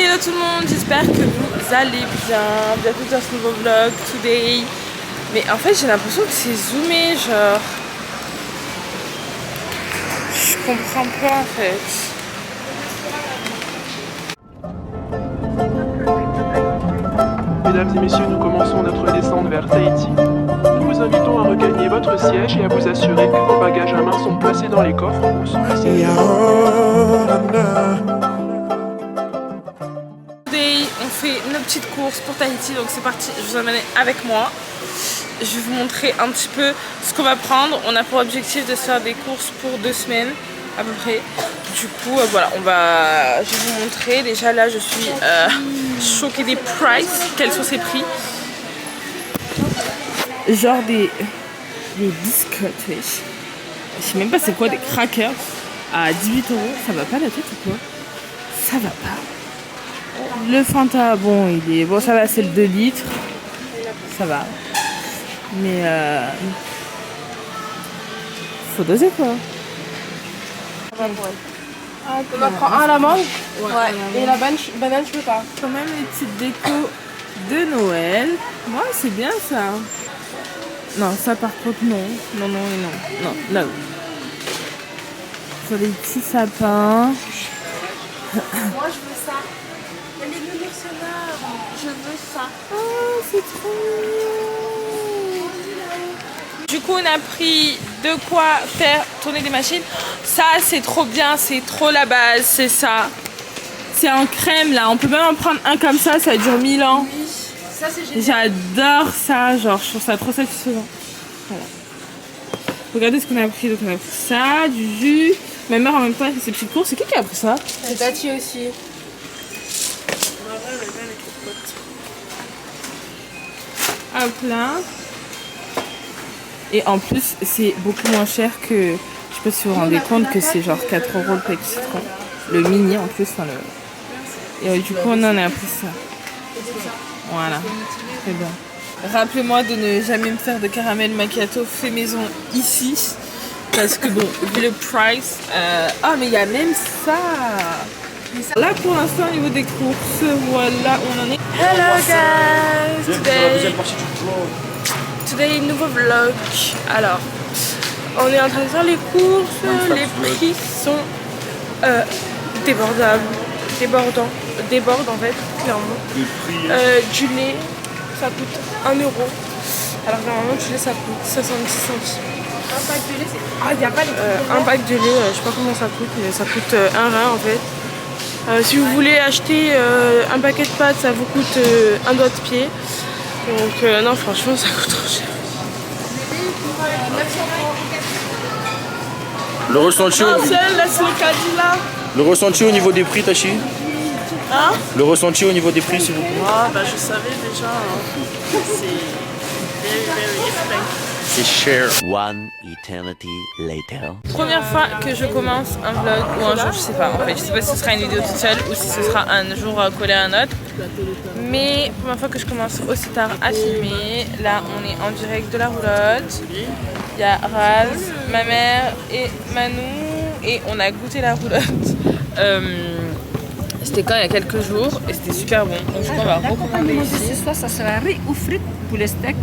Hello tout le monde, j'espère que vous allez bien. Bienvenue dans ce nouveau vlog today. Mais en fait j'ai l'impression que c'est zoomé, genre je comprends pas en fait. Mesdames et messieurs, nous commençons notre descente vers Tahiti. Nous vous invitons à regagner votre siège et à vous assurer que vos bagages à main sont placés dans les coffres ou sont laissés. On fait nos petites courses pour Tahiti, donc c'est parti, je vous emmène avec moi. Je vais vous montrer un petit peu ce qu'on va prendre. On a pour objectif de se faire des courses pour 2 semaines à peu près. Du coup, voilà, je vais vous montrer. Déjà là, je suis choquée des prices. Quels sont ces prix? Genre des biscottes, wesh. Je sais même pas c'est quoi, des crackers à 18 €. Ça va pas la tête ou quoi? Ça va pas. Le Fanta, bon, il est bon, ça va, c'est le 2 litres. Ça va. Mais faut doser quoi. On en prend un à la mangue, ouais. Et la banane, je peux pas. Quand même les petites décos de Noël. Moi, c'est bien ça. Non, ça par contre, non. Non, non et non. Non, là. Sur les petits sapins. Moi, je veux ça. Il y a les nourrissonneurs. Je veux ça. Oh, c'est trop mignon. Du coup, on a pris de quoi faire tourner des machines. Ça, c'est trop bien, c'est trop la base, c'est ça. C'est en crème, là. On peut même en prendre un comme ça dure 1000 ans. Oui, ça, c'est génial. J'adore ça, genre, je trouve ça trop satisfaisant. Voilà. Regardez ce qu'on a pris. Donc, on a pris ça, du jus. Ma mère, en même temps, elle fait ses petites courses. C'est qui a pris ça? C'est Tati aussi. Hop là. Et en plus, c'est beaucoup moins cher que... Je sais pas si vous vous rendez compte que c'est genre 4 € le pack citron. Le mini en plus. Enfin, le... Et du coup, on en a pris ça. Voilà. Très bien. Rappelez-moi de ne jamais me faire de caramel macchiato fait maison ici. Parce que bon, vu le price... Ah, mais il y a même ça. Là, pour l'instant, au niveau des courses, voilà où on en est. Hello guys! Today, nouveau vlog. Alors, on est en train de faire les courses. Les prix sont débordent en fait, clairement. Du lait, ça coûte 1 €. Alors normalement, du lait, ça coûte 70 centimes. Un pack de lait, c'est... Ah, il n'y a pas les un pack de lait, je sais pas comment ça coûte, mais ça coûte 1 rein en fait. Si vous voulez acheter un paquet de pâtes, ça vous coûte un doigt de pied. Donc non, franchement, ça coûte trop cher. Le ressenti, le ressenti au niveau des prix, Tachi? Hein? Le ressenti au niveau des prix, s'il vous plaît? Ah bah je savais déjà, hein. C'est very expensive. C'est cher. One eternity later. Première fois que je commence un vlog ou un jour, je sais pas en fait, je sais pas si ce sera une vidéo toute seule ou si ce sera un jour collé à un autre. Mais première fois que je commence aussi tard à filmer. Là on est en direct de la roulotte. Il y a Raz, ma mère et Manou et on a goûté la roulotte. C'était quand il y a quelques jours et c'était super bon. Donc je crois qu'on va recommander ici. Ce soir, ça sera riz ou frites pour les steaks,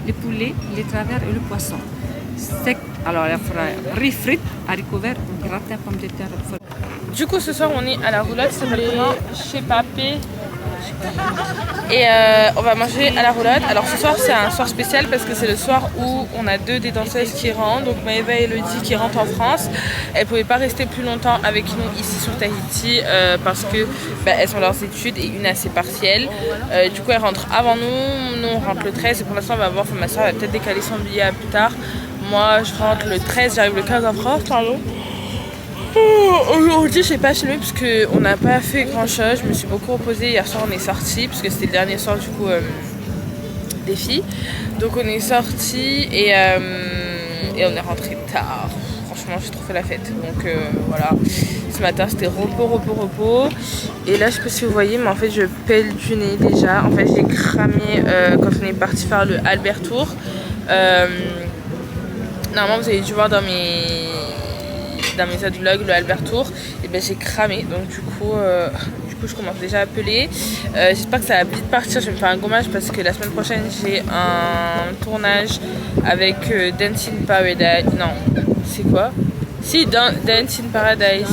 les poulets, les travers et le poisson. Steak, alors il fera riz frites, haricots verts, gratin, pommes de terre. Du coup ce soir on est à la roulotte, ça s'appelle chez Papé. Et on va manger à la roulotte. Alors ce soir c'est un soir spécial parce que c'est le soir où on a 2 des danseuses qui rentrent. Donc Maëva et Elodie qui rentrent en France. Elles ne pouvaient pas rester plus longtemps avec nous ici sur Tahiti parce que elles ont leurs études et une assez partielle. Du coup elles rentrent avant nous. Nous on rentre le 13 et pour l'instant on va voir. Ma soeur va peut-être décaler son billet à plus tard. Moi je rentre le 13, j'arrive le 15 en France. Pardon. Aujourd'hui j'ai pas filmé parce qu'on n'a pas fait grand chose, je me suis beaucoup reposée. Hier soir on est sortis parce que c'était le dernier soir du coup des filles. Donc on est sortis et on est rentré tard. Franchement j'ai trop fait la fête. Donc voilà, ce matin c'était repos. Et là je sais pas si vous voyez mais en fait je pèle du nez déjà. En fait j'ai cramé quand on est parti faire le Albert Tour. Normalement vous avez dû voir dans mes autres vlogs le Albert Tour. Et ben j'ai cramé donc du coup coup je commence déjà à peler. J'espère que ça va vite partir, je vais me faire un gommage parce que la semaine prochaine j'ai un tournage avec Dance in Paradise. Non, c'est quoi? Si, Dance in Paradise.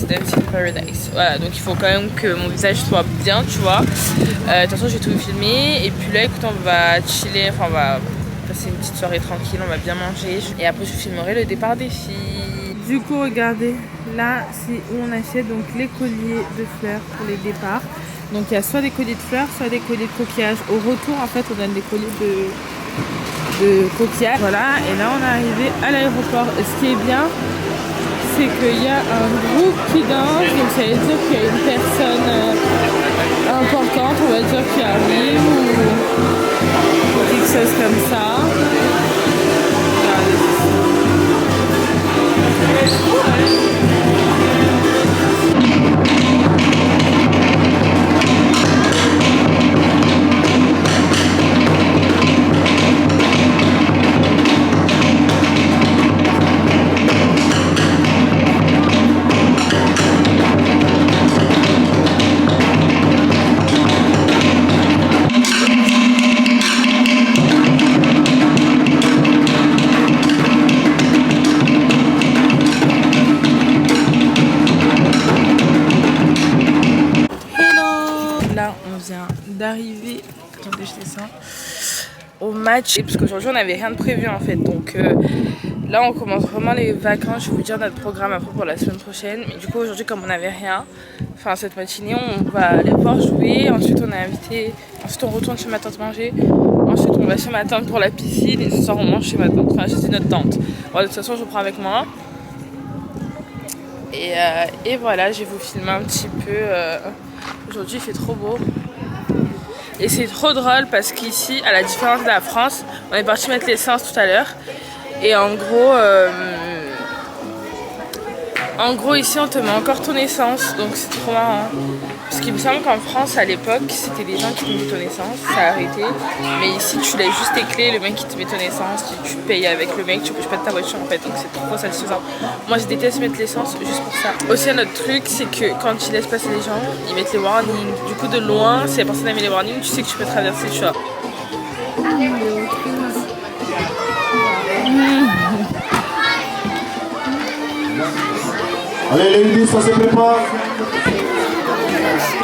Dance in Paradise. Voilà, donc il faut quand même que mon visage soit bien, tu vois. De toute façon, j'ai tout filmé. Et puis là, écoute, on va chiller, enfin, on va passer une petite soirée tranquille, on va bien manger. Et après, je filmerai le départ des filles. Du coup, regardez, là, c'est où on achète donc les colliers de fleurs pour les départs. Donc, il y a soit des colliers de fleurs, soit des colliers de coquillages. Au retour, en fait, on donne des colliers de coquillages. Voilà, et là, on est arrivé à l'aéroport. Ce qui est bien, c'est qu'il y a un groupe qui danse, donc ça veut dire qu'il y a une personne importante, on va dire, qui arrive ou quelque chose comme ça. D'arriver, attendez, je descends, au match, parce qu'aujourd'hui on n'avait rien de prévu en fait, donc là on commence vraiment les vacances. Je vais vous dire notre programme après pour la semaine prochaine, mais du coup aujourd'hui comme on n'avait rien, enfin cette matinée on va aller voir jouer, ensuite on est invité, ensuite on retourne chez ma tante manger, ensuite on va chez ma tante pour la piscine et ce soir on mange chez ma tante, enfin chez notre tante. Bon, de toute façon je vous prends avec moi et voilà, je vais vous filmer un petit peu. Aujourd'hui il fait trop beau. Et c'est trop drôle parce qu'ici, à la différence de la France, on est parti mettre l'essence tout à l'heure. Et en gros ici on te met encore ton essence, donc c'est trop marrant. Parce qu'il me semble qu'en France à l'époque, c'était les gens qui te mettaient ton essence, ça a arrêté. Mais ici tu laisses juste tes clés, le mec qui te met ton essence, tu payes avec le mec, tu bouges pas de ta voiture en fait, donc c'est trop satisfaisant. Moi je déteste mettre l'essence juste pour ça. Aussi un autre truc, c'est que quand tu laisses passer les gens, ils mettent les warnings. Du coup de loin, si la personne a mis les warnings, tu sais que tu peux traverser, tu vois. Allez les ladies, ça se prépare.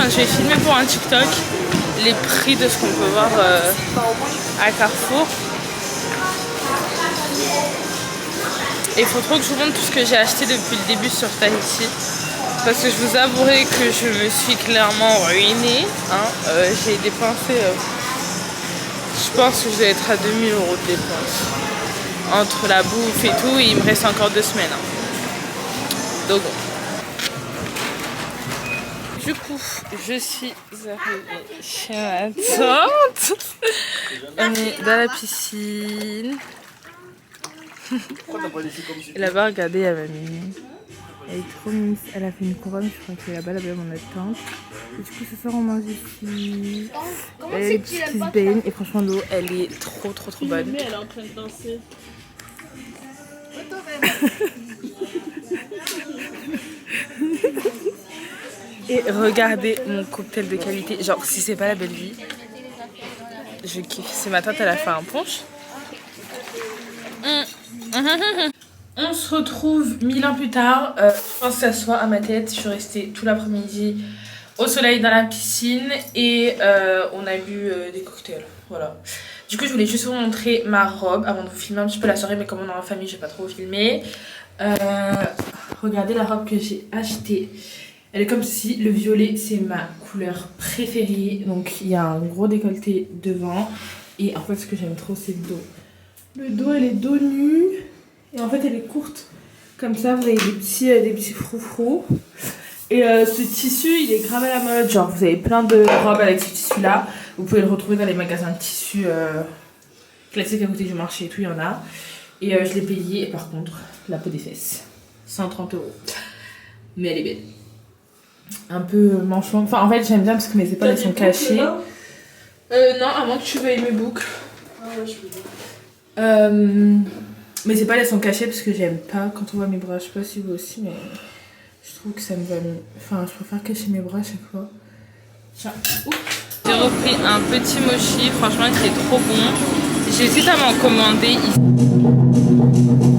Je vais filmer pour un TikTok les prix de ce qu'on peut voir à Carrefour. Et il faut trop que je vous montre tout ce que j'ai acheté depuis le début sur Tahiti. Parce que je vous avouerai que je me suis clairement ruinée. Hein. J'ai dépensé, je pense que je vais être à 2000 € de dépenses. Entre la bouffe et tout, il me reste encore 2 semaines. Hein. Donc bon. Du coup, je suis arrivée chez ma tante. On est dans la piscine. Et là-bas, regardez, il y a ma mimi. Elle est trop mignonne. Elle a fait une couronne, je crois que là-bas, là-bas, mon tante. Et du coup, ce soir, on mange ici. Elle est petite qui se baigne. Et franchement, l'eau, elle est trop bonne. Elle est en train de danser. Et regardez mon cocktail de qualité. Genre, si c'est pas la belle vie, je kiffe. Ce matin, elle a fait un punch. On se retrouve 1000 ans plus tard. Je pense que ça soit à ma tête. Je suis restée tout l'après-midi au soleil dans la piscine. Et on a bu des cocktails. Voilà. Du coup, je voulais juste vous montrer ma robe avant de vous filmer un petit peu la soirée. Mais comme on est en famille, j'ai pas trop filmé. Regardez la robe que j'ai achetée. Elle est comme ceci, le violet c'est ma couleur préférée, donc il y a un gros décolleté devant et en fait ce que j'aime trop c'est le dos. Le dos elle est dos nu et en fait elle est courte comme ça, vous avez des petits froufrous et ce tissu il est grave à la mode, genre vous avez plein de robes avec ce tissu là, vous pouvez le retrouver dans les magasins de tissus classiques à côté du marché et tout, il y en a et je l'ai payé et par contre la peau des fesses, 130 €, mais elle est belle. Un peu manche longue. Enfin, en fait, j'aime bien parce que mes épaules elles sont cachées. Non, à moins que tu veuilles mes boucles. Ah ouais, je veux bien. Mes épaules elles sont cachées parce que j'aime pas quand on voit mes bras. Je sais pas si vous aussi, mais Je trouve que ça me va mieux. Enfin, je préfère cacher mes bras à chaque fois. Tiens, j'ai repris un petit mochi, franchement, qui est trop bon. J'hésite à m'en commander ici.